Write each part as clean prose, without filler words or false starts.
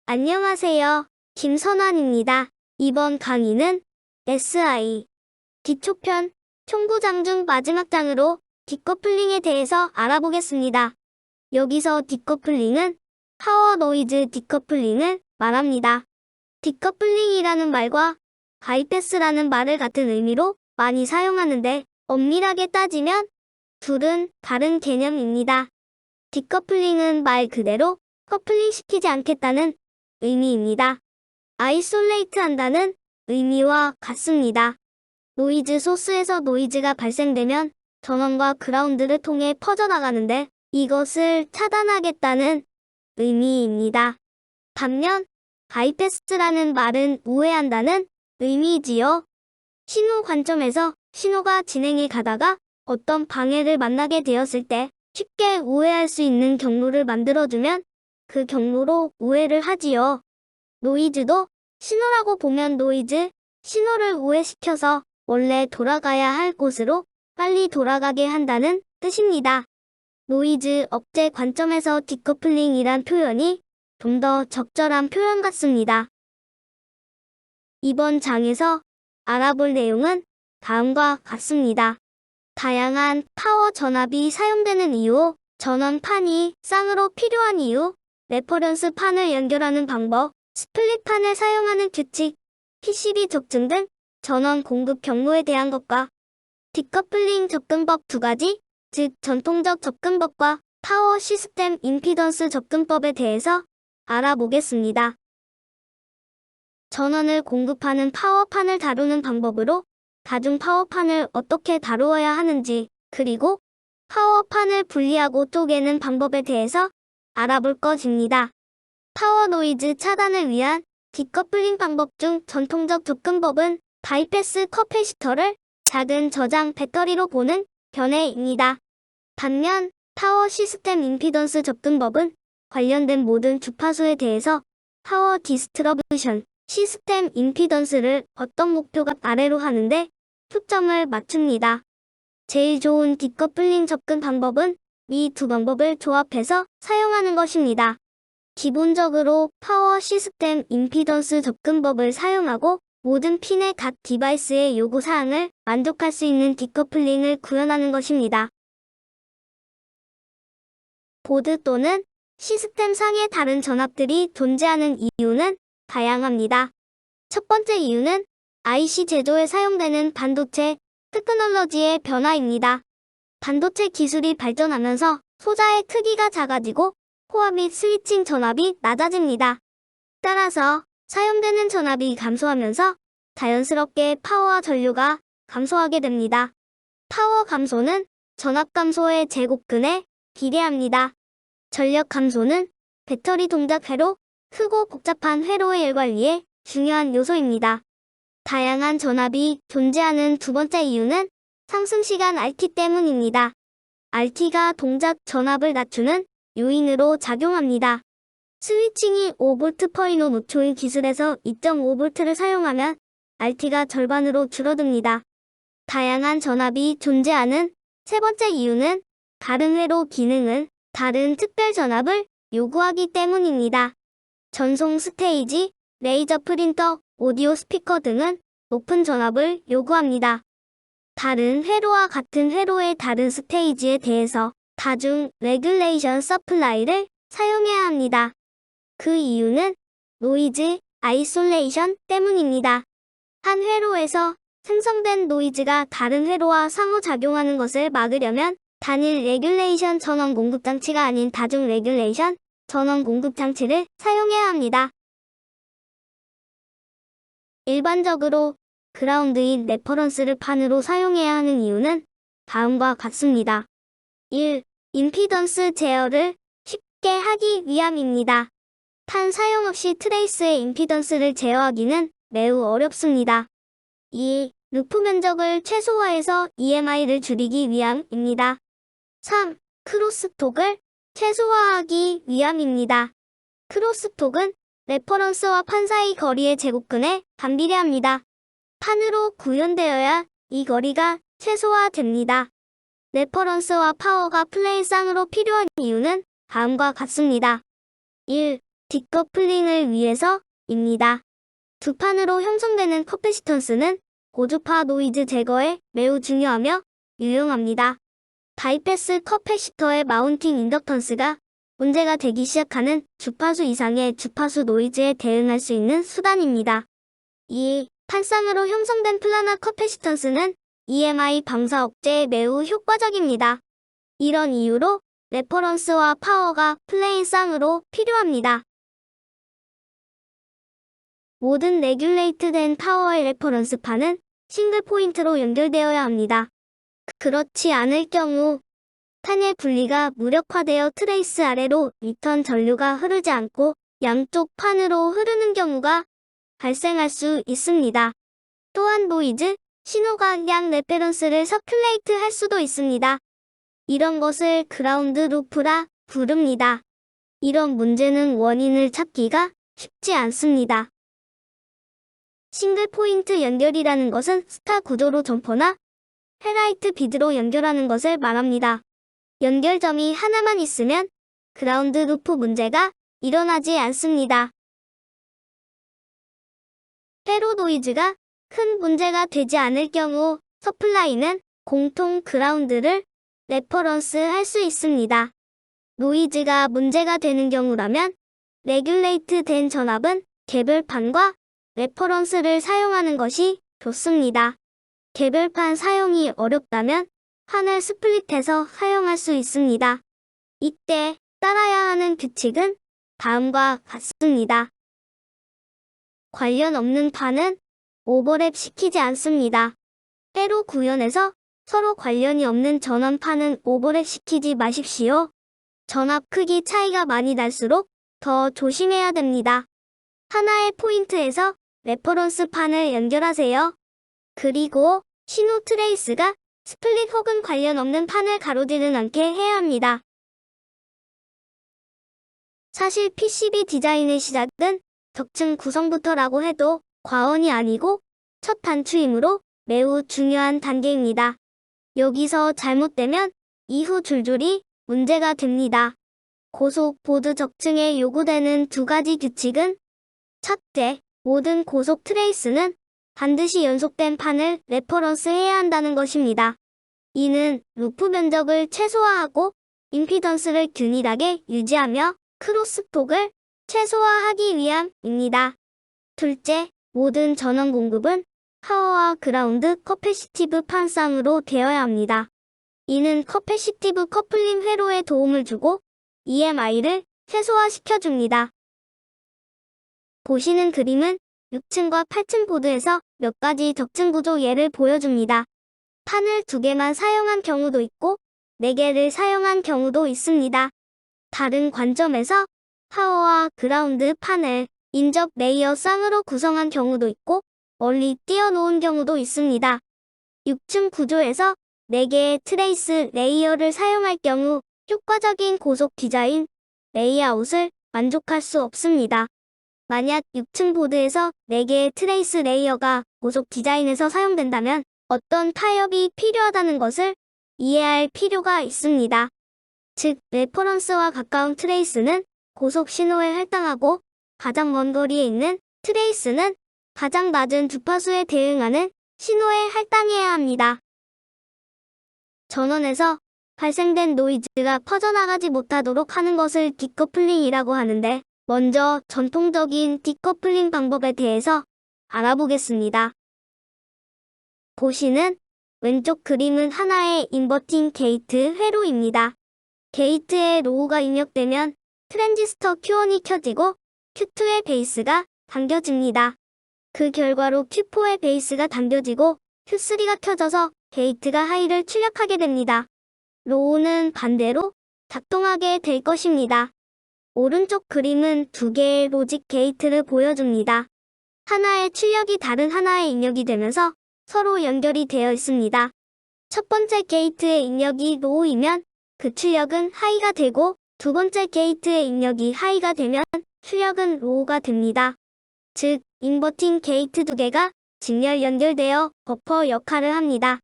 안녕하세요. 김선환입니다. 이번 강의는 SI 기초편 총구장 중 마지막 장으로 디커플링에 대해서 알아보겠습니다. 여기서 디커플링은 파워 노이즈 디커플링을 말합니다. 디커플링이라는 말과 바이패스라는 말을 같은 의미로 많이 사용하는데 엄밀하게 따지면 둘은 다른 개념입니다. 디커플링은 말 그대로 커플링 시키지 않겠다는 의미입니다. 아이솔레이트 한다는 의미와 같습니다. 노이즈 소스에서 노이즈가 발생되면 전원과 그라운드를 통해 퍼져나가는데 이것을 차단하겠다는 의미입니다. 반면 바이패스라는 말은 우회한다는 의미지요. 신호 관점에서 신호가 진행해 가다가 어떤 방해를 만나게 되었을 때 쉽게 우회할 수 있는 경로를 만들어주면 그 경로로 우회를 하지요. 노이즈도 신호라고 보면 노이즈, 신호를 우회시켜서 원래 돌아가야 할 곳으로 빨리 돌아가게 한다는 뜻입니다. 노이즈 억제 관점에서 디커플링이란 표현이 좀 더 적절한 표현 같습니다. 이번 장에서 알아볼 내용은 다음과 같습니다. 다양한 파워 전압이 사용되는 이유, 전원판이 쌍으로 필요한 이유, 레퍼런스 판을 연결하는 방법, 스플릿 판을 사용하는 규칙, PCB 적증 등 전원 공급 경로에 대한 것과 디커플링 접근법 두 가지, 즉 전통적 접근법과 파워 시스템 임피던스 접근법에 대해서 알아보겠습니다. 전원을 공급하는 파워판을 다루는 방법으로 다중 파워판을 어떻게 다루어야 하는지, 그리고 파워판을 분리하고 쪼개는 방법에 대해서 알아볼 것입니다. 파워 노이즈 차단을 위한 디커플링 방법 중 전통적 접근법은 바이패스 커패시터를 작은 저장 배터리로 보는 견해입니다. 반면 파워 시스템 임피던스 접근법은 관련된 모든 주파수에 대해서 파워 디스트러뷰션 시스템 임피던스를 어떤 목표가 아래로 하는데 초점을 맞춥니다. 제일 좋은 디커플링 접근 방법은 이 두 방법을 조합해서 사용하는 것입니다. 기본적으로 파워 시스템 임피던스 접근법을 사용하고 모든 핀의 각 디바이스의 요구사항을 만족할 수 있는 디커플링을 구현하는 것입니다. 보드 또는 시스템 상의 다른 전압들이 존재하는 이유는 다양합니다. 첫 번째 이유는 IC 제조에 사용되는 반도체 테크놀로지의 변화입니다. 반도체 기술이 발전하면서 소자의 크기가 작아지고 코어 및 스위칭 전압이 낮아집니다. 따라서 사용되는 전압이 감소하면서 자연스럽게 파워와 전류가 감소하게 됩니다. 파워 감소는 전압 감소의 제곱근에 비례합니다. 전력 감소는 배터리 동작 회로, 크고 복잡한 회로의 일관리에 중요한 요소입니다. 다양한 전압이 존재하는 두 번째 이유는 상승시간 RT 때문입니다. RT가 동작 전압을 낮추는 요인으로 작용합니다. 스위칭이 5V/1호 노초의 기술에서 2.5V를 사용하면 RT가 절반으로 줄어듭니다. 다양한 전압이 존재하는 세 번째 이유는 다른 회로 기능은 다른 특별 전압을 요구하기 때문입니다. 전송 스테이지, 레이저 프린터, 오디오 스피커 등은 높은 전압을 요구합니다. 다른 회로와 같은 회로의 다른 스테이지에 대해서 다중 레귤레이션 서플라이를 사용해야 합니다. 그 이유는 노이즈 아이솔레이션 때문입니다. 한 회로에서 생성된 노이즈가 다른 회로와 상호작용하는 것을 막으려면 단일 레귤레이션 전원 공급 장치가 아닌 다중 레귤레이션 전원 공급 장치를 사용해야 합니다. 일반적으로 그라운드인 레퍼런스를 판으로 사용해야 하는 이유는 다음과 같습니다. 1. 임피던스 제어를 쉽게 하기 위함입니다. 판 사용 없이 트레이스의 임피던스를 제어하기는 매우 어렵습니다. 2. 루프 면적을 최소화해서 EMI를 줄이기 위함입니다. 3. 크로스톡을 최소화하기 위함입니다. 크로스톡은 레퍼런스와 판 사이 거리의 제곱근에 반비례합니다. 판으로 구현되어야 이 거리가 최소화됩니다. 레퍼런스와 파워가 플레인 쌍으로 필요한 이유는 다음과 같습니다. 1. 디커플링을 위해서입니다. 두 판으로 형성되는 커패시턴스는 고주파 노이즈 제거에 매우 중요하며 유용합니다. 바이패스 커패시터의 마운팅 인덕턴스가 문제가 되기 시작하는 주파수 이상의 주파수 노이즈에 대응할 수 있는 수단입니다. 이 판쌍으로 형성된 플라나 커패시턴스는 EMI 방사 억제에 매우 효과적입니다. 이런 이유로 레퍼런스와 파워가 플레인 쌍으로 필요합니다. 모든 레귤레이트된 파워의 레퍼런스판은 싱글 포인트로 연결되어야 합니다. 그렇지 않을 경우 판의 분리가 무력화되어 트레이스 아래로 리턴 전류가 흐르지 않고 양쪽 판으로 흐르는 경우가 발생할 수 있습니다. 또한 노이즈, 신호가 양 레퍼런스를 서큘레이트 할 수도 있습니다. 이런 것을 그라운드 루프라 부릅니다. 이런 문제는 원인을 찾기가 쉽지 않습니다. 싱글 포인트 연결이라는 것은 스타 구조로 점퍼나 헤라이트 비드로 연결하는 것을 말합니다. 연결점이 하나만 있으면 그라운드 루프 문제가 일어나지 않습니다. 회로 노이즈가 큰 문제가 되지 않을 경우 서플라이는 공통 그라운드를 레퍼런스 할 수 있습니다. 노이즈가 문제가 되는 경우라면 레귤레이트 된 전압은 개별판과 레퍼런스를 사용하는 것이 좋습니다. 개별판 사용이 어렵다면 판을 스플릿해서 사용할 수 있습니다. 이때 따라야 하는 규칙은 다음과 같습니다. 관련 없는 판은 오버랩 시키지 않습니다. 회로 구현에서 서로 관련이 없는 전원판은 오버랩 시키지 마십시오. 전압 크기 차이가 많이 날수록 더 조심해야 됩니다. 하나의 포인트에서 레퍼런스 판을 연결하세요. 그리고 신호 트레이스가 스플릿 혹은 관련 없는 판을 가로지르지 않게 해야 합니다. 사실 PCB 디자인의 시작은 적층 구성부터라고 해도 과언이 아니고 첫 단추이므로 매우 중요한 단계입니다. 여기서 잘못되면 이후 줄줄이 문제가 됩니다. 고속 보드 적층에 요구되는 두 가지 규칙은 첫째, 모든 고속 트레이스는 반드시 연속된 판을 레퍼런스 해야 한다는 것입니다. 이는 루프 면적을 최소화하고 임피던스를 균일하게 유지하며 크로스톡을 최소화하기 위함입니다. 둘째, 모든 전원 공급은 파워와 그라운드 커패시티브 판쌍으로 되어야 합니다. 이는 커패시티브 커플링 회로에 도움을 주고 EMI를 최소화시켜줍니다. 보시는 그림은 6층과 8층 보드에서 몇 가지 적층 구조 예를 보여줍니다. 판을 2개만 사용한 경우도 있고 4개를 사용한 경우도 있습니다. 다른 관점에서 파워와 그라운드 판을 인접 레이어 쌍으로 구성한 경우도 있고 멀리 띄워놓은 경우도 있습니다. 6층 구조에서 4개의 트레이스 레이어를 사용할 경우 효과적인 고속 디자인, 레이아웃을 만족할 수 없습니다. 만약 6층 보드에서 4개의 트레이스 레이어가 고속 디자인에서 사용된다면 어떤 타협이 필요하다는 것을 이해할 필요가 있습니다. 즉, 레퍼런스와 가까운 트레이스는 고속 신호에 할당하고 가장 먼 거리에 있는 트레이스는 가장 낮은 주파수에 대응하는 신호에 할당해야 합니다. 전원에서 발생된 노이즈가 퍼져나가지 못하도록 하는 것을 디커플링이라고 하는데 먼저 전통적인 디커플링 방법에 대해서 알아보겠습니다. 보시는 왼쪽 그림은 하나의 인버팅 게이트 회로입니다. 게이트에 로우가 입력되면 트랜지스터 Q1이 켜지고 Q2의 베이스가 당겨집니다. 그 결과로 Q4의 베이스가 당겨지고 Q3가 켜져서 게이트가 하이를 출력하게 됩니다. 로우는 반대로 작동하게 될 것입니다. 오른쪽 그림은 2개의 로직 게이트를 보여줍니다. 하나의 출력이 다른 하나의 입력이 되면서 서로 연결이 되어 있습니다. 첫 번째 게이트의 입력이 로우이면 그 출력은 하이가 되고 두 번째 게이트의 입력이 하이가 되면 출력은 로우가 됩니다. 즉, 인버팅 게이트 2개가 직렬 연결되어 버퍼 역할을 합니다.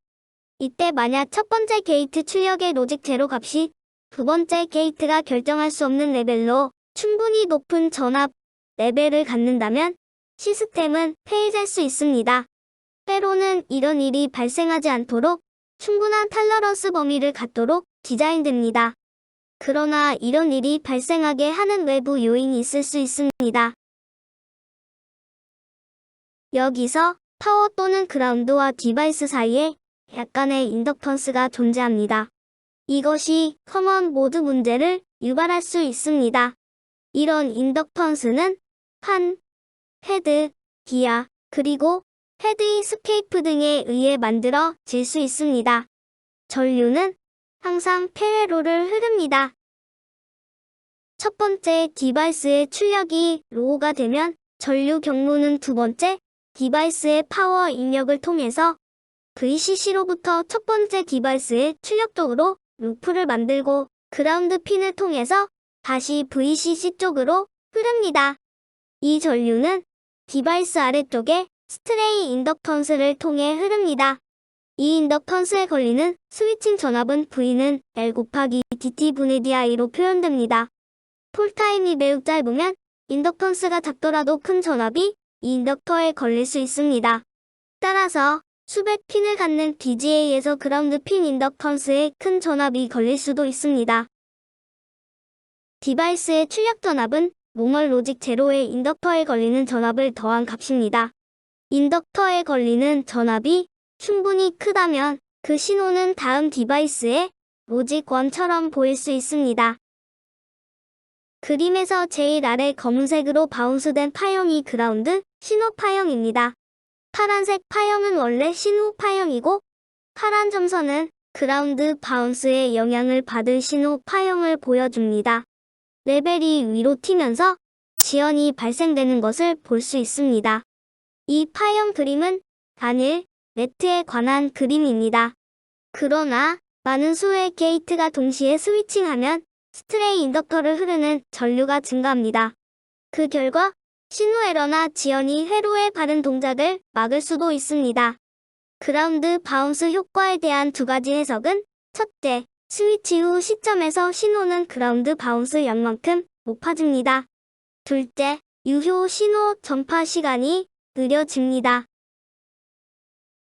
이때 만약 첫 번째 게이트 출력의 로직 제로 값이 두 번째 게이트가 결정할 수 없는 레벨로 충분히 높은 전압 레벨을 갖는다면 시스템은 폐해될 수 있습니다. 때로는 이런 일이 발생하지 않도록 충분한 탈러런스 범위를 갖도록 디자인됩니다. 그러나 이런 일이 발생하게 하는 외부 요인이 있을 수 있습니다. 여기서 파워 또는 그라운드와 디바이스 사이에 약간의 인덕턴스가 존재합니다. 이것이 커먼 모드 문제를 유발할 수 있습니다. 이런 인덕턴스는 판, 헤드, 기아, 그리고 헤드 스케이프 등에 의해 만들어질 수 있습니다. 전류는 항상 폐회로를 흐릅니다. 첫 번째 디바이스의 출력이 로우가 되면 전류 경로는 두 번째 디바이스의 파워 입력을 통해서 VCC로부터 첫 번째 디바이스의 출력 쪽으로 루프를 만들고 그라운드 핀을 통해서 다시 VCC 쪽으로 흐릅니다. 이 전류는 디바이스 아래쪽에 스트레이 인덕턴스를 통해 흐릅니다. 이 인덕턴스에 걸리는 스위칭 전압은 V는 L 곱하기 DT분의 DI로 표현됩니다. 폴타임이 매우 짧으면 인덕턴스가 작더라도 큰 전압이 이 인덕터에 걸릴 수 있습니다. 따라서 수백 핀을 갖는 BGA에서 그라운드 핀 인덕턴스에 큰 전압이 걸릴 수도 있습니다. 디바이스의 출력 전압은 노멀 로직 제로의 인덕터에 걸리는 전압을 더한 값입니다. 인덕터에 걸리는 전압이 충분히 크다면 그 신호는 다음 디바이스의 로직 1처럼 보일 수 있습니다. 그림에서 제일 아래 검은색으로 바운스된 파형이 그라운드 신호 파형입니다. 파란색 파형은 원래 신호 파형이고 파란 점선은 그라운드 바운스의 영향을 받을 신호 파형을 보여줍니다. 레벨이 위로 튀면서 지연이 발생되는 것을 볼 수 있습니다. 이 파형 그림은 단일 네트에 관한 그림입니다. 그러나 많은 수의 게이트가 동시에 스위칭하면 스트레이 인덕터를 흐르는 전류가 증가합니다. 그 결과 신호 에러나 지연이 회로에 바른 동작을 막을 수도 있습니다. 그라운드 바운스 효과에 대한 두 가지 해석은 첫째, 스위치 후 시점에서 신호는 그라운드 바운스 양만큼 높아집니다. 둘째, 유효 신호 전파 시간이 느려집니다.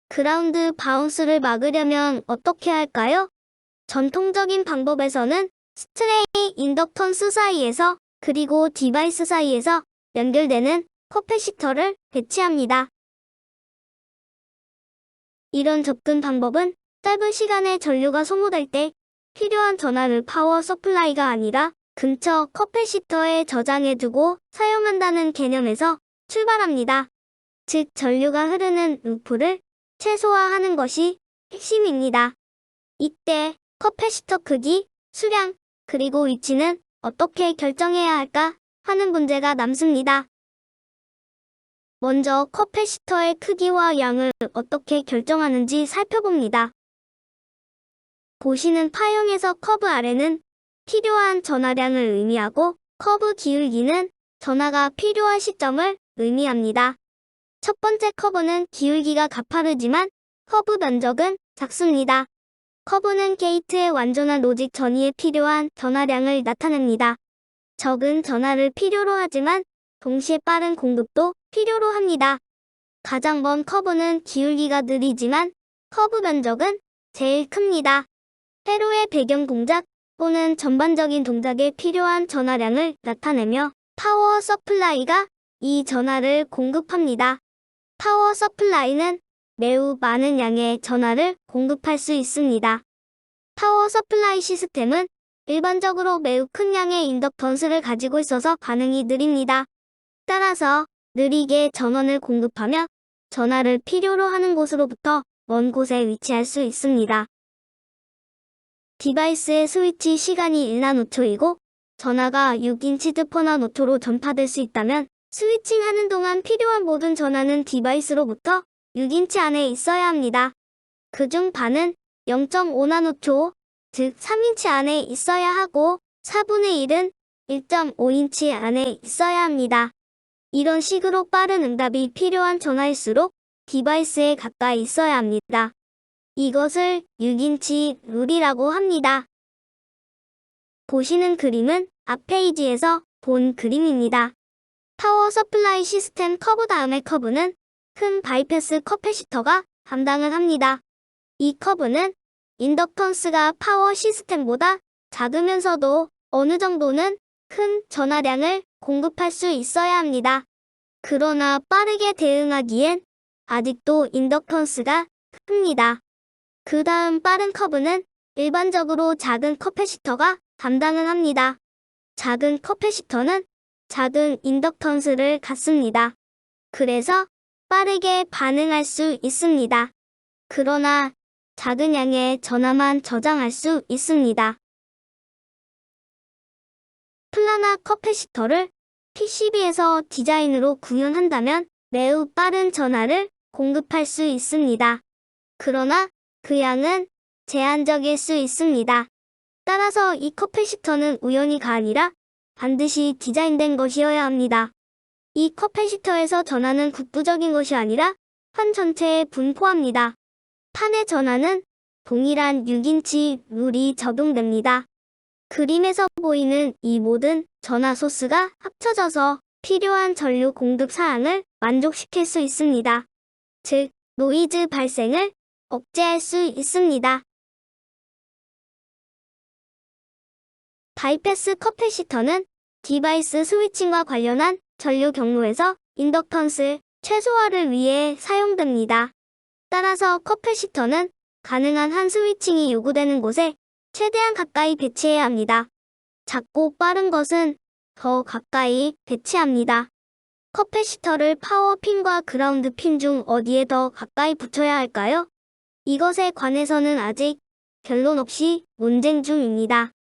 그라운드 바운스를 막으려면 어떻게 할까요? 전통적인 방법에서는 스트레이 인덕턴스 사이에서 그리고 디바이스 사이에서 연결되는 커패시터를 배치합니다. 이런 접근 방법은 짧은 시간에 전류가 소모될 때 필요한 전압을 파워 서플라이가 아니라 근처 커패시터에 저장해두고 사용한다는 개념에서 출발합니다. 즉 전류가 흐르는 루프를 최소화하는 것이 핵심입니다. 이때 커패시터 크기, 수량, 그리고 위치는 어떻게 결정해야 할까 하는 문제가 남습니다. 먼저 커패시터의 크기와 양을 어떻게 결정하는지 살펴봅니다. 보시는 파형에서 커브 아래는 필요한 전하량을 의미하고 커브 기울기는 전하가 필요한 시점을 의미합니다. 첫 번째 커브는 기울기가 가파르지만 커브 면적은 작습니다. 커브는 게이트의 완전한 로직 전이에 필요한 전하량을 나타냅니다. 적은 전하를 필요로 하지만 동시에 빠른 공급도 필요로 합니다. 가장 먼 커브는 기울기가 느리지만 커브 면적은 제일 큽니다. 회로의 배경 동작 또는 전반적인 동작에 필요한 전하량을 나타내며 파워 서플라이가 이 전하를 공급합니다. 파워 서플라이는 매우 많은 양의 전하를 공급할 수 있습니다. 파워 서플라이 시스템은 일반적으로 매우 큰 양의 인덕턴스를 가지고 있어서 반응이 느립니다. 따라서 느리게 전원을 공급하며 전하를 필요로 하는 곳으로부터 먼 곳에 위치할 수 있습니다. 디바이스의 스위치 시간이 1나노초이고 전하가 6인치 퍼나노초로 전파될 수 있다면 스위칭하는 동안 필요한 모든 전하는 디바이스로부터 6인치 안에 있어야 합니다. 그중 반은 0.5나노초, 즉 3인치 안에 있어야 하고 4분의 1은 1.5인치 안에 있어야 합니다. 이런 식으로 빠른 응답이 필요한 전화일수록 디바이스에 가까이 있어야 합니다. 이것을 6인치 룰이라고 합니다. 보시는 그림은 앞 페이지에서 본 그림입니다. 파워 서플라이 시스템 커브 다음의 커브는 큰 바이패스 커패시터가 담당을 합니다. 이 커브는 인덕턴스가 파워 시스템보다 작으면서도 어느 정도는 큰 전하량을 공급할 수 있어야 합니다. 그러나 빠르게 대응하기엔 아직도 인덕턴스가 큽니다. 그 다음 빠른 커브는 일반적으로 작은 커패시터가 담당을 합니다. 작은 커패시터는 작은 인덕턴스를 갖습니다. 그래서 빠르게 반응할 수 있습니다. 그러나 작은 양의 전하만 저장할 수 있습니다. 플라나 커패시터를 PCB에서 디자인으로 구현한다면 매우 빠른 전하를 공급할 수 있습니다. 그러나 그 양은 제한적일 수 있습니다. 따라서 이 커패시터는 우연히가 아니라 반드시 디자인된 것이어야 합니다. 이 커패시터에서 전하는 국부적인 것이 아니라 판 전체에 분포합니다. 판의 전하는 동일한 6인치 룰이 적용됩니다. 그림에서 보이는 이 모든 전하 소스가 합쳐져서 필요한 전류 공급 사항을 만족시킬 수 있습니다. 즉, 노이즈 발생을 억제할 수 있습니다. 바이패스 커패시터는 디바이스 스위칭과 관련한 전류 경로에서 인덕턴스 최소화를 위해 사용됩니다. 따라서 커패시터는 가능한 한 스위칭이 요구되는 곳에 최대한 가까이 배치해야 합니다. 작고 빠른 것은 더 가까이 배치합니다. 커패시터를 파워핀과 그라운드 핀 중 어디에 더 가까이 붙여야 할까요? 이것에 관해서는 아직 결론 없이 논쟁 중입니다.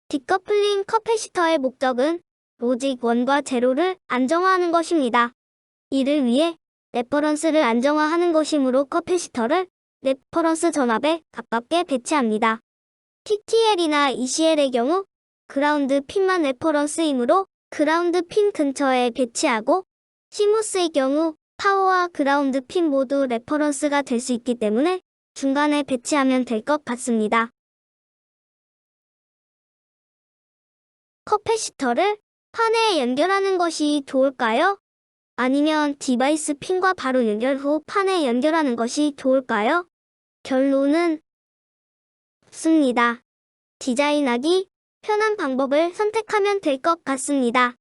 디커플링 커패시터의 목적은 로직 1과 제로를 안정화하는 것입니다. 이를 위해 레퍼런스를 안정화하는 것이므로 커패시터를 레퍼런스 전압에 가깝게 배치합니다. TTL이나 ECL의 경우 그라운드 핀만 레퍼런스이므로 그라운드 핀 근처에 배치하고 시무스의 경우 파워와 그라운드 핀 모두 레퍼런스가 될 수 있기 때문에 중간에 배치하면 될 것 같습니다. 커패시터를 판에 연결하는 것이 좋을까요? 아니면 디바이스 핀과 바로 연결 후 판에 연결하는 것이 좋을까요? 결론은 없습니다. 디자인하기 편한 방법을 선택하면 될 것 같습니다.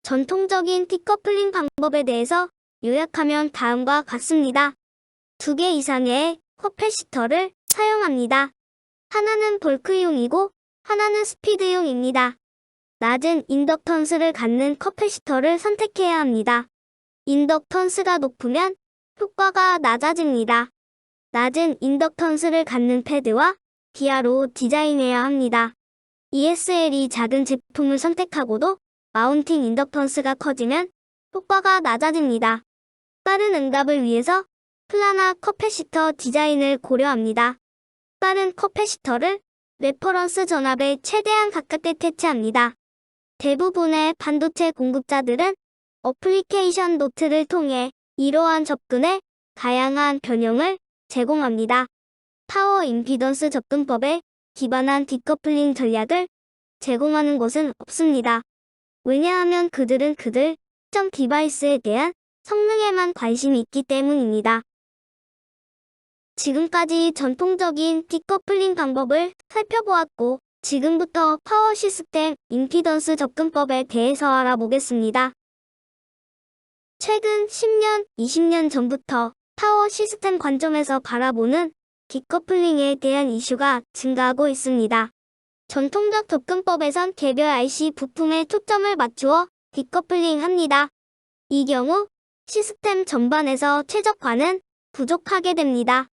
전통적인 디커플링 방법에 대해서 요약하면 다음과 같습니다. 2개 이상의 커패시터를 사용합니다. 하나는 벌크용이고 하나는 스피드용입니다. 낮은 인덕턴스를 갖는 커패시터를 선택해야 합니다. 인덕턴스가 높으면 효과가 낮아집니다. 낮은 인덕턴스를 갖는 패드와 기아로 디자인해야 합니다. ESL이 작은 제품을 선택하고도 마운팅 인덕턴스가 커지면 효과가 낮아집니다. 빠른 응답을 위해서 플라나 커패시터 디자인을 고려합니다. 빠른 커패시터를 레퍼런스 전압에 최대한 가깝게 배치합니다. 대부분의 반도체 공급자들은 어플리케이션 노트를 통해 이러한 접근에 다양한 변형을 제공합니다. 파워 임피던스 접근법에 기반한 디커플링 전략을 제공하는 곳은 없습니다. 왜냐하면 그들은 그들 특정 디바이스에 대한 성능에만 관심이 있기 때문입니다. 지금까지 전통적인 디커플링 방법을 살펴보았고, 지금부터 파워 시스템 임피던스 접근법에 대해서 알아보겠습니다. 최근 10년, 20년 전부터 파워 시스템 관점에서 바라보는 디커플링에 대한 이슈가 증가하고 있습니다. 전통적 접근법에선 개별 IC 부품에 초점을 맞추어 디커플링 합니다. 이 경우 시스템 전반에서 최적화는 부족하게 됩니다.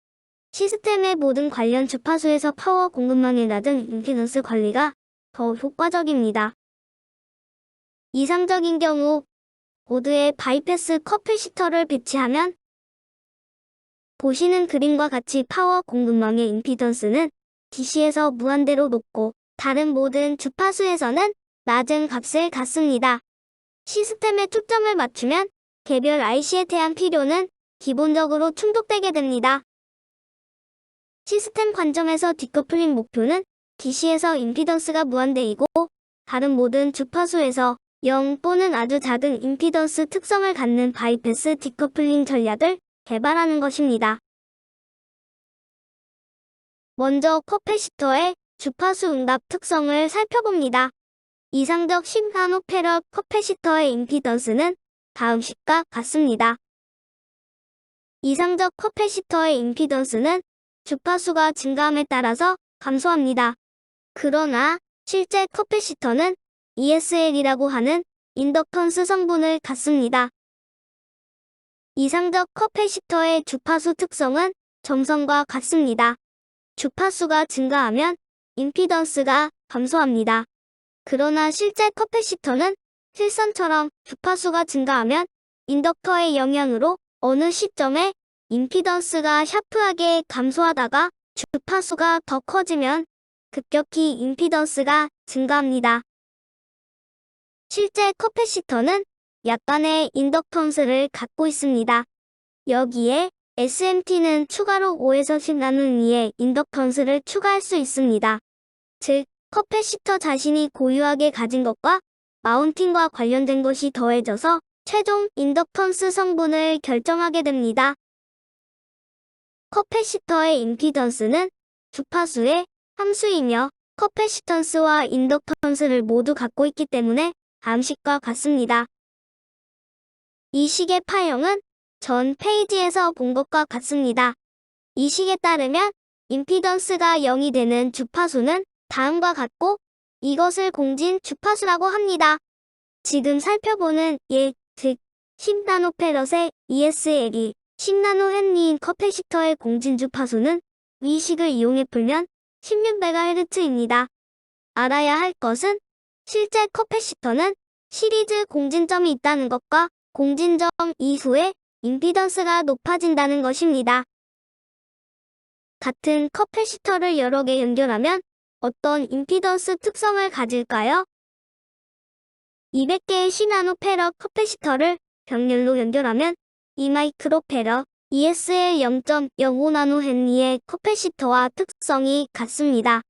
시스템의 모든 관련 주파수에서 파워 공급망의 낮은 임피던스 관리가 더 효과적입니다. 이상적인 경우 보드에 바이패스 커패시터를 배치하면 보시는 그림과 같이 파워 공급망의 임피던스는 DC에서 무한대로 높고 다른 모든 주파수에서는 낮은 값을 갖습니다. 시스템에 초점을 맞추면 개별 IC에 대한 필요는 기본적으로 충족되게 됩니다. 시스템 관점에서 디커플링 목표는 DC에서 임피던스가 무한대이고 다른 모든 주파수에서 0 또는 아주 작은 임피던스 특성을 갖는 바이패스 디커플링 전략을 개발하는 것입니다. 먼저 커패시터의 주파수 응답 특성을 살펴봅니다. 이상적 10나노페럿 커패시터의 임피던스는 다음 식과 같습니다. 이상적 커패시터의 임피던스는 주파수가 증가함에 따라서 감소합니다. 그러나 실제 커패시터는 ESL이라고 하는 인덕턴스 성분을 갖습니다. 이상적 커패시터의 주파수 특성은 점성과 같습니다. 주파수가 증가하면 임피던스가 감소합니다. 그러나 실제 커패시터는 실선처럼 주파수가 증가하면 인덕터의 영향으로 어느 시점에 임피던스가 샤프하게 감소하다가 주파수가 더 커지면 급격히 임피던스가 증가합니다. 실제 커패시터는 약간의 인덕턴스를 갖고 있습니다. 여기에 SMT는 추가로 5에서 10나노미의 인덕턴스를 추가할 수 있습니다. 즉, 커패시터 자신이 고유하게 가진 것과 마운팅과 관련된 것이 더해져서 최종 인덕턴스 성분을 결정하게 됩니다. 커패시터의 임피던스는 주파수의 함수이며 커패시턴스와 인덕턴스를 모두 갖고 있기 때문에 다음 식과 같습니다. 이 식의 파형은 전 페이지에서 본 것과 같습니다. 이 식에 따르면 임피던스가 0이 되는 주파수는 다음과 같고 이것을 공진 주파수라고 합니다. 지금 살펴보는 예, 즉 10나노페럿의 ESL이 10나노헨리인 커패시터의 공진 주파수는 위 식을 이용해 풀면 16MHz입니다. 알아야 할 것은 실제 커패시터는 시리즈 공진점이 있다는 것과 공진점 이후에 임피던스가 높아진다는 것입니다. 같은 커패시터를 여러 개 연결하면 어떤 임피던스 특성을 가질까요? 200개의 10나노페럿 커패시터를 병렬로 연결하면 2마이크로페럿 ESL 0.05나노헨리의 커패시터와 특성이 같습니다.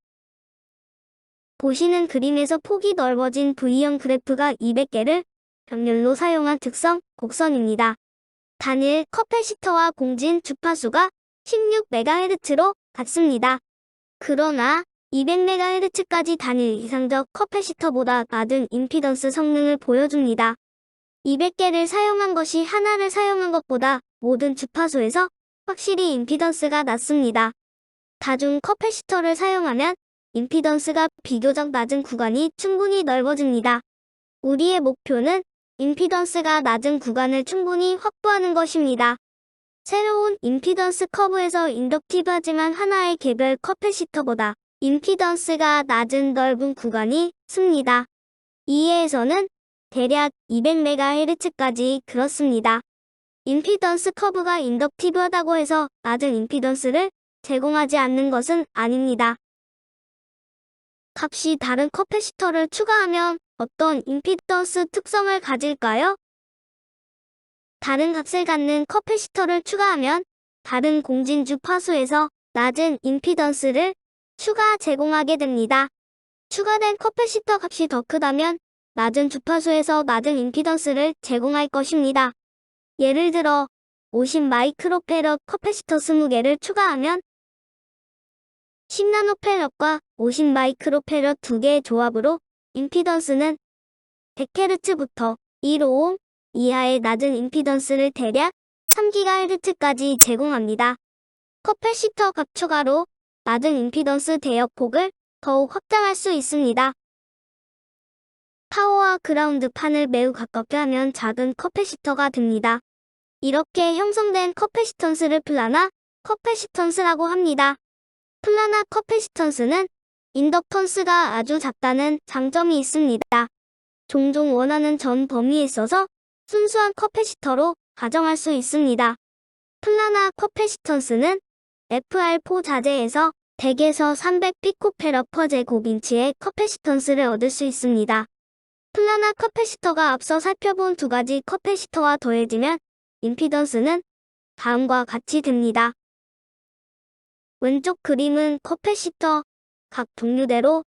보시는 그림에서 폭이 넓어진 V형 그래프가 200개를 병렬로 사용한 특성 곡선입니다. 단일 커패시터와 공진 주파수가 16MHz로 같습니다. 그러나 200MHz까지 단일 이상적 커패시터보다 낮은 임피던스 성능을 보여줍니다. 200개를 사용한 것이 하나를 사용한 것보다 모든 주파수에서 확실히 임피던스가 낮습니다. 다중 커패시터를 사용하면 임피던스가 비교적 낮은 구간이 충분히 넓어집니다. 우리의 목표는 임피던스가 낮은 구간을 충분히 확보하는 것입니다. 새로운 임피던스 커브에서 인덕티브하지만 하나의 개별 커패시터보다 임피던스가 낮은 넓은 구간이 습니다. 이해에서는 대략 200MHz까지 그렇습니다. 임피던스 커브가 인덕티브하다고 해서 낮은 임피던스를 제공하지 않는 것은 아닙니다. 값이 다른 커패시터를 추가하면 어떤 임피던스 특성을 가질까요? 다른 값을 갖는 커패시터를 추가하면 다른 공진 주파수에서 낮은 임피던스를 추가 제공하게 됩니다. 추가된 커패시터 값이 더 크다면 낮은 주파수에서 낮은 임피던스를 제공할 것입니다. 예를 들어 50마이크로페럿 커패시터 20개를 추가하면 10나노페럿과 50마이크로페럿 2개의 조합으로 임피던스는 100Hz부터 1옴 이하의 낮은 임피던스를 대략 3GHz까지 제공합니다. 커패시터 값 추가로 낮은 임피던스 대역폭을 더욱 확장할 수 있습니다. 파워와 그라운드 판을 매우 가깝게 하면 작은 커패시터가 됩니다. 이렇게 형성된 커패시턴스를 플라나 커패시턴스라고 합니다. 플라나 커패시턴스는 인덕턴스가 아주 작다는 장점이 있습니다. 종종 원하는 전 범위에 있어서 순수한 커패시터로 가정할 수 있습니다. 플라나 커패시턴스는 FR4 자재에서 100에서 300피코페럿 퍼 제곱인치의 커패시턴스를 얻을 수 있습니다. 플라나 커패시터가 앞서 살펴본 두 가지 커패시터와 더해지면 임피던스는 다음과 같이 됩니다. 왼쪽 그림은 커패시터 각 종류대로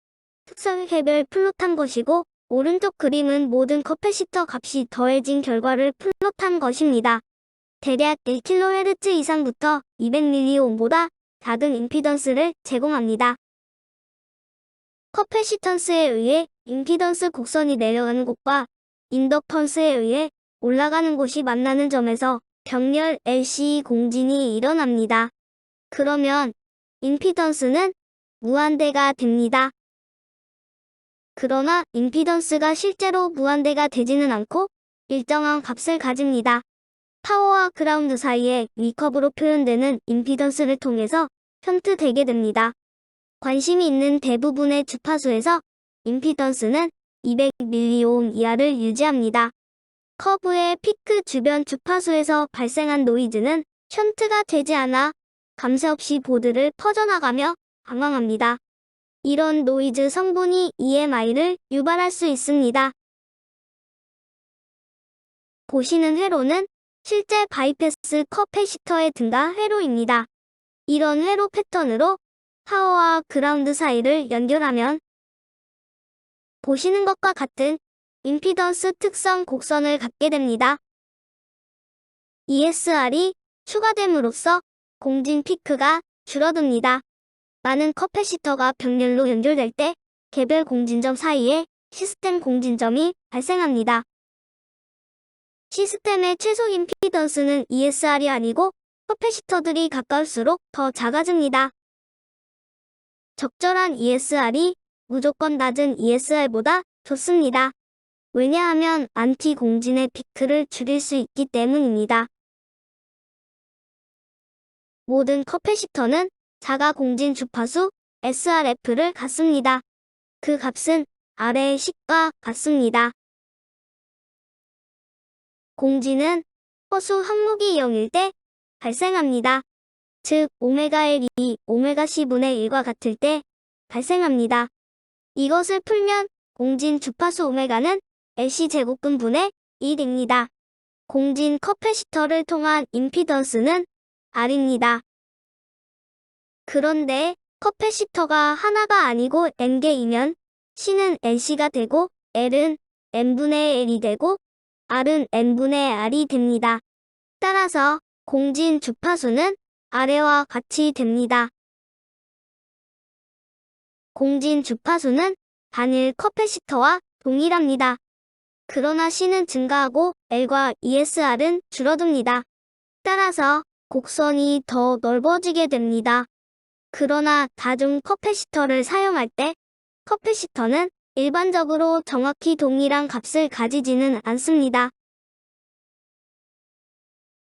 특성 개별 플롯한 것이고 오른쪽 그림은 모든 커패시터 값이 더해진 결과를 플롯한 것입니다. 대략 1kHz 이상부터 200mΩ보다 작은 임피던스를 제공합니다. 커패시턴스에 의해 임피던스 곡선이 내려가는 곳과 인덕턴스에 의해 올라가는 곳이 만나는 점에서 병렬 LCE 공진이 일어납니다. 그러면 임피던스는 무한대가 됩니다. 그러나 임피던스가 실제로 무한대가 되지는 않고 일정한 값을 가집니다. 파워와 그라운드 사이에 V커브로 표현되는 임피던스를 통해서 편트되게 됩니다. 관심이 있는 대부분의 주파수에서 임피던스는 200mΩ 이하를 유지합니다. 커브의 피크 주변 주파수에서 발생한 노이즈는 션트가 되지 않아 감세 없이 보드를 퍼져나가며 방황합니다. 이런 노이즈 성분이 EMI를 유발할 수 있습니다. 보시는 회로는 실제 바이패스 커패시터의 증가 회로입니다. 이런 회로 패턴으로 파워와 그라운드 사이를 연결하면 보시는 것과 같은 임피던스 특성 곡선을 갖게 됩니다. ESR이 추가됨으로써 공진 피크가 줄어듭니다. 많은 커패시터가 병렬로 연결될 때 개별 공진점 사이에 시스템 공진점이 발생합니다. 시스템의 최소 임피던스는 ESR이 아니고 커패시터들이 가까울수록 더 작아집니다. 적절한 ESR이 무조건 낮은 ESR보다 좋습니다. 왜냐하면 안티 공진의 피크를 줄일 수 있기 때문입니다. 모든 커패시터는 자가 공진 주파수 SRF를 갖습니다. 그 값은 아래의 식과 같습니다. 공진은 허수 항목이 0일 때 발생합니다. 즉 오메가1이 오메가 C분의 1과 같을 때 발생합니다. 이것을 풀면 공진 주파수 오메가는 LC제곱근분의 1입니다. 공진 커패시터를 통한 임피던스는 R입니다. 그런데 커패시터가 하나가 아니고 N개이면 C는 NC가 되고 L은 N분의 L이 되고 R은 N분의 R이 됩니다. 따라서 공진 주파수는 아래와 같이 됩니다. 공진 주파수는 단일 커패시터와 동일합니다. 그러나 C는 증가하고 L과 ESR은 줄어듭니다. 따라서 곡선이 더 넓어지게 됩니다. 그러나 다중 커패시터를 사용할 때 커패시터는 일반적으로 정확히 동일한 값을 가지지는 않습니다.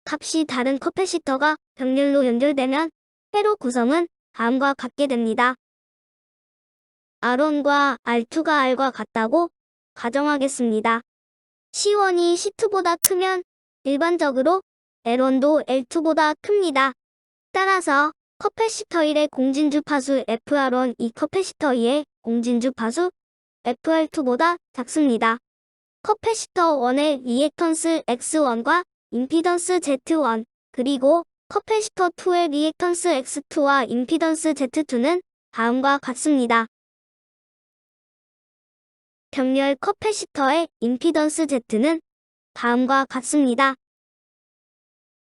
값이 다른 커패시터가 병렬로 연결되면 회로 구성은 다음과 같게 됩니다. R1과 R2가 R과 같다고 가정하겠습니다. C1이 C2보다 크면 일반적으로 L1도 L2보다 큽니다. 따라서 커패시터 1의 공진주파수 FR1 이 커패시터 2의 공진주파수 FR2보다 작습니다. 커패시터 1의 리액턴스 X1과 임피던스 Z1 그리고 커패시터 2의 리액턴스 X2와 임피던스 Z2는 다음과 같습니다. 병렬 커패시터의 임피던스 Z는 다음과 같습니다.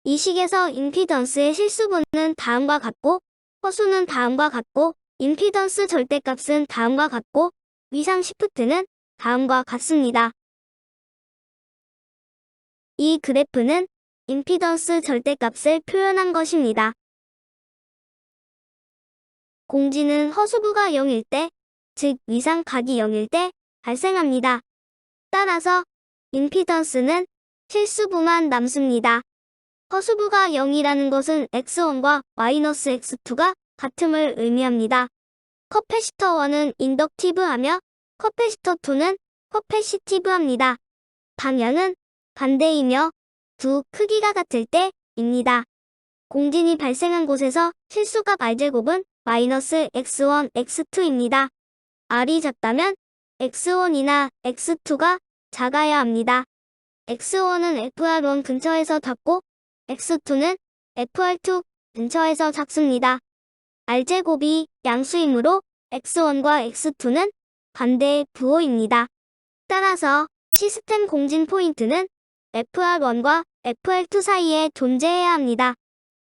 이 식에서 임피던스의 실수분은 다음과 같고 허수는 다음과 같고 임피던스 절대값은 다음과 같고 위상 시프트는 다음과 같습니다. 이 그래프는 임피던스 절대값을 표현한 것입니다. 공진은 허수부가 0일 때, 즉 위상각이 0일 때 발생합니다. 따라서 임피던스는 실수부만 남습니다. 허수부가 0이라는 것은 X1과 마이너스 X2가 같음을 의미합니다. 커패시터 1은 인덕티브하며 커패시터 2는 커패시티브합니다. 방향은 반대이며 두 크기가 같을 때입니다. 공진이 발생한 곳에서 실수값 R제곱은 마이너스 X1, X2입니다. R이 작다면 X1이나 X2가 작아야 합니다. X1은 FR1 근처에서 작고 X2는 FR2 근처에서 작습니다. R제곱이 양수이므로 X1과 X2는 반대의 부호입니다. 따라서 시스템 공진 포인트는 FR1과 FR2 사이에 존재해야 합니다.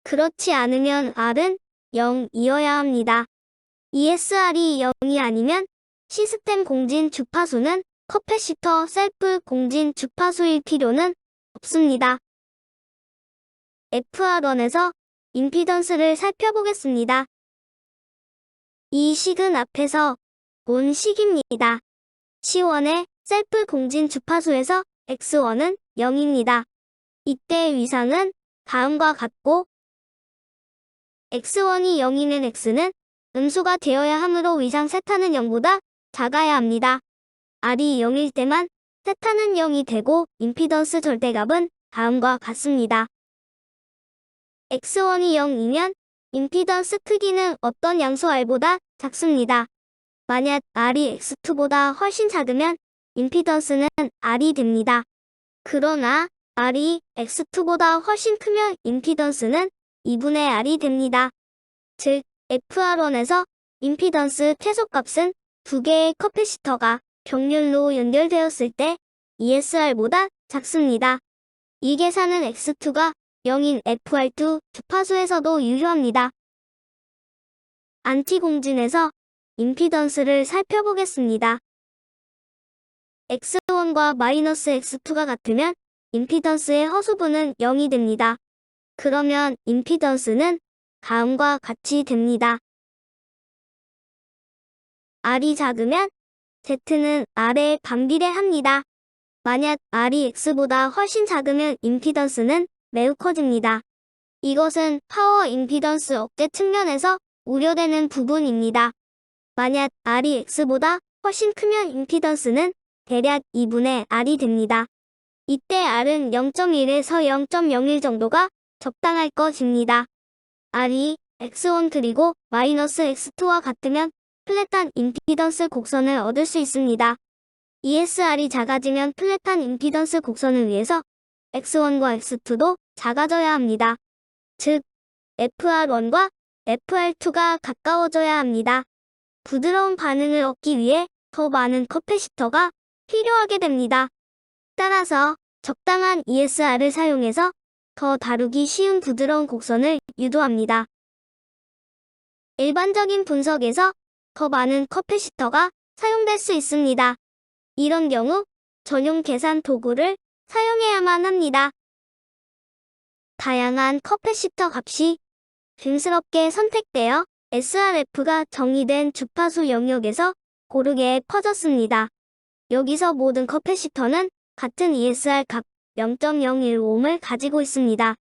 그렇지 않으면 R은 0이어야 합니다. ESR이 0이 아니면 시스템 공진 주파수는 커패시터 셀프 공진 주파수일 필요는 없습니다. FR1에서 임피던스를 살펴보겠습니다. 이 식은 앞에서 본 식입니다. C1의 셀프 공진 주파수에서 X1은 0입니다. 이때 위상은 다음과 같고 X1이 0이면 X는 음수가 되어야 하므로 위상 세타는 0보다 작아야 합니다. R이 0일 때만 세타는 0이 되고 임피던스 절대값은 다음과 같습니다. X1이 0이면 임피던스 크기는 어떤 양수 R보다 작습니다. 만약 R이 X2보다 훨씬 작으면 임피던스는 R이 됩니다. 그러나 R이 X2보다 훨씬 크면 임피던스는 2분의 R이 됩니다. 즉, FR1에서 임피던스 최소값은 두 개의 커패시터가 병렬로 연결되었을 때 ESR보다 작습니다. 이 계산은 X2가 0인 FR2 주파수에서도 유효합니다. 안티공진에서 임피던스를 살펴보겠습니다. X1과 -X2가 같으면 임피던스의 허수분은 0이 됩니다. 그러면 임피던스는 다음과 같이 됩니다. R이 작으면 Z는 R에 반비례합니다. 만약 R이 X보다 훨씬 작으면 임피던스는 매우 커집니다. 이것은 파워 임피던스 억제 측면에서 우려되는 부분입니다. 만약 R이 X보다 훨씬 크면 임피던스는 대략 2분의 R이 됩니다. 이때 R은 0.1에서 0.01 정도가 적당할 것입니다. R이 X1 그리고 -X2와 같으면 플랫한 임피던스 곡선을 얻을 수 있습니다. ESR이 작아지면 플랫한 임피던스 곡선을 위해서 X1과 X2도 작아져야 합니다. 즉, FR1과 FR2가 가까워져야 합니다. 부드러운 반응을 얻기 위해 더 많은 커패시터가 필요하게 됩니다. 따라서 적당한 ESR을 사용해서 더 다루기 쉬운 부드러운 곡선을 유도합니다. 일반적인 분석에서 더 많은 커패시터가 사용될 수 있습니다. 이런 경우 전용 계산 도구를 사용해야만 합니다. 다양한 커패시터 값이 균스럽게 선택되어 SRF가 정의된 주파수 영역에서 고르게 퍼졌습니다. 여기서 모든 커패시터는 같은 ESR 값 0.015옴을 가지고 있습니다.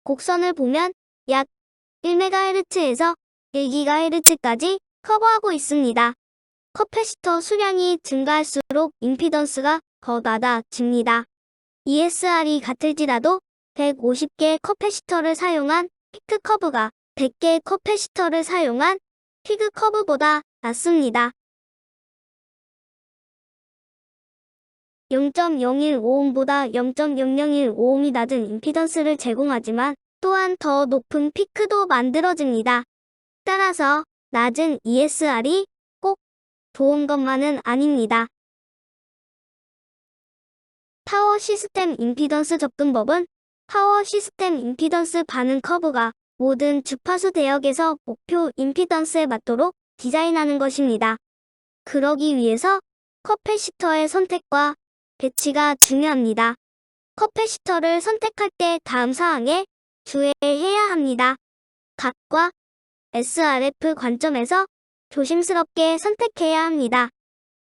곡선을 보면 약 1MHz에서 1GHz까지 커버하고 있습니다. 커패시터 수량이 증가할수록 임피던스가 더 낮아집니다. ESR이 같을지라도 150개 커패시터를 사용한 피크 커브가 100개 커패시터를 사용한 피그 커브보다 낮습니다. 0.015옴보다 0.0015옴이 낮은 임피던스를 제공하지만 또한 더 높은 피크도 만들어집니다. 따라서 낮은 ESR이 꼭 좋은 것만은 아닙니다. 파워 시스템 임피던스 접근법은 파워 시스템 임피던스 반응 커브가 모든 주파수 대역에서 목표 임피던스에 맞도록 디자인하는 것입니다. 그러기 위해서 커패시터의 선택과 배치가 중요합니다. 커패시터를 선택할 때 다음 사항에 주의해야 합니다. 각과 SRF 관점에서 조심스럽게 선택해야 합니다.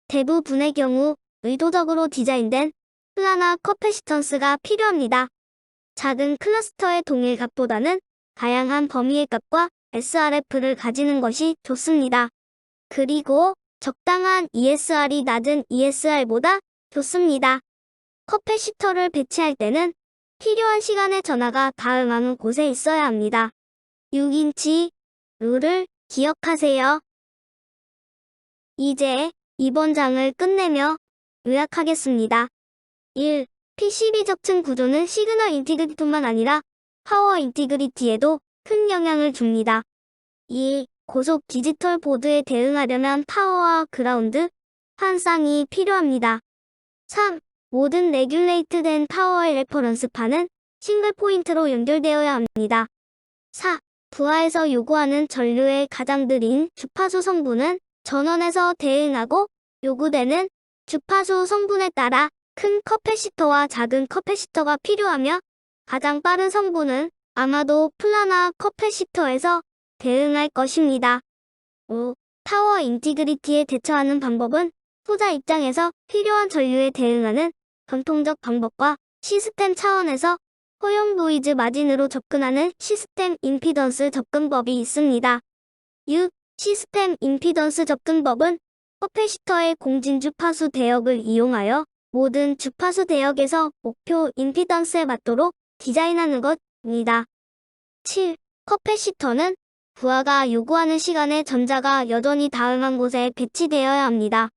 대부분의 경우 의도적으로 디자인된 플라나 커패시턴스가 필요합니다. 작은 클러스터의 동일 값보다는 다양한 범위의 값과 SRF를 가지는 것이 좋습니다. 그리고 적당한 ESR이 낮은 ESR보다 좋습니다. 커패시터를 배치할 때는 필요한 시간의 전하가 다음하는 곳에 있어야 합니다. 6인치 룰을 기억하세요. 이제 이번 장을 끝내며 요약하겠습니다. 1. PCB 적층 구조는 시그널 인티그리티뿐만 아니라 파워 인티그리티에도 큰 영향을 줍니다. 2. 고속 디지털 보드에 대응하려면 파워와 그라운드, 한 쌍이 필요합니다. 3. 모든 레귤레이트된 타워의 레퍼런스판은 싱글 포인트로 연결되어야 합니다. 4. 부하에서 요구하는 전류의 가장들인 주파수 성분은 전원에서 대응하고 요구되는 주파수 성분에 따라 큰 커패시터와 작은 커패시터가 필요하며 가장 빠른 성분은 아마도 플라나 커패시터에서 대응할 것입니다. 5. 타워 인티그리티에 대처하는 방법은 소자 입장에서 필요한 전류에 대응하는 전통적 방법과 시스템 차원에서 허용 노이즈 마진으로 접근하는 시스템 임피던스 접근법이 있습니다. 6. 시스템 임피던스 접근법은 커패시터의 공진 주파수 대역을 이용하여 모든 주파수 대역에서 목표 임피던스에 맞도록 디자인하는 것입니다. 7. 커패시터는 부하가 요구하는 시간에 전자가 여전히 다응한 곳에 배치되어야 합니다.